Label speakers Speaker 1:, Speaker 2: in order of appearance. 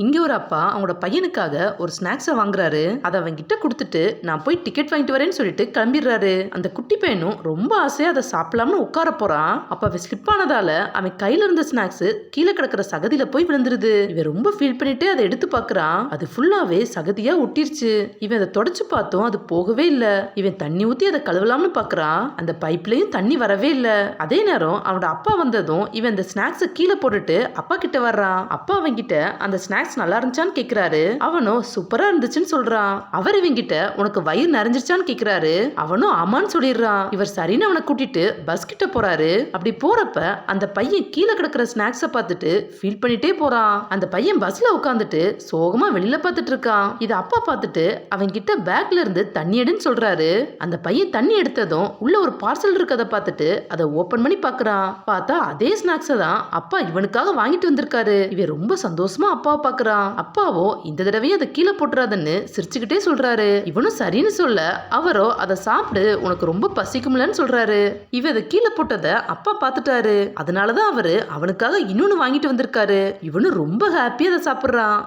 Speaker 1: இங்க ஒரு அப்பா அவங்களோட பையனுக்காக ஒரு ஸ்நாக்ஸை வாங்குறாரு. அதை அவன் கிட்ட கொடுத்துட்டு நான் போய் டிக்கெட் வாங்கிட்டு வரேன்னு சொல்லிட்டு கிளம்பிடுறாரு. அந்த குட்டி பையனும் ரொம்ப ஆசையா அதை சாப்பிடலாம்னு உட்கார போறான். அப்ப அவன் ஸ்லிப் ஆனதால அவன் கையில இருந்த ஸ்நாக்ஸ் கீழே கிடக்குற சகதியில போய் விழுந்துருது. இவன் ரொம்ப ஃபீல் பண்ணிட்டு அதை எடுத்து பாக்குறான். அது ஃபுல்லாவே சகதியா ஒட்டிருச்சு. இவன் அதை தொடச்சு பார்த்தோம், அது போகவே இல்ல. இவன் தண்ணி ஊத்தி அதை கழுவலாம்னு பாக்குறான். அந்த பைப்லயும் தண்ணி வரவே இல்ல. அதே நேரம் அவனோட அப்பா வந்ததும் இவன் அந்த ஸ்நாக்ஸை கீழே போட்டுட்டு அப்பா கிட்ட வர்றான். அப்பா அவன் கிட்ட அந்த ஸ்நாக்ஸ் நல்லா இருந்துச்சான்னு கேக்குறாரு. அவனும் சூப்பரா இருந்துச்சுன்னு சொல்றான். அவர் இவங்கிட்ட உனக்கு வயிறு நிறைஞ்சிருச்சான்னு கேக்குறாரு. அவனும் ஆமான்னு சொல்லிடுறான். இவர் சரின்னு அவனை கூட்டிட்டு பஸ் கிட்ட போறாரு. அப்படி போறப்ப அந்த பையன் கீழே கிடக்குற ஸ்நாக்ஸை பார்த்துட்டு ஃபீல் பண்ணிட்டே போறான். அந்த பையன் பஸ்ல உட்காந்துட்டு சோகமா வெளியில பார்த்துட்டு இருக்கான். இத அப்பா பார்த்துட்டு அவன் கிட்ட பேக்ல இருந்து தண்ணி எடுன்னு சொல்றாரு. அந்த பையன் தண்ணி எடுத்ததும் உள்ள ஒரு பார்சல் இருக்கதை பார்த்துட்டு அதை ஓபன் பண்ணி பாக்குறான். பார்த்தா அதே ஸ்நாக்ஸை தான் அப்பா இவனுக்காக வாங்கிட்டு வந்திருக்காரு. இவன் ரொம்ப சந்தோஷமா அப்பாவை பாக்குறான். அப்பாவோ இந்த தடவையும் அதை கீழே போட்டுறாதுன்னு சிரிச்சுக்கிட்டே சொல்றாரு. இவனும் சரின்னு சொல்ல அவரோ அதை சாப்பிடு உனக்கு ரொம்ப பசிக்கும்லன்னு சொல்றாரு. இவ அதை கீழே போட்டதை அப்பா பார்த்துட்டாரு. அதனாலதான் அவரு அவனுக்காக இன்னொன்னு வாங்கிட்டு வந்திருக்காரு. இவனும் ரொம்ப ஹாப்பியா அதை சாப்பிடுறான்.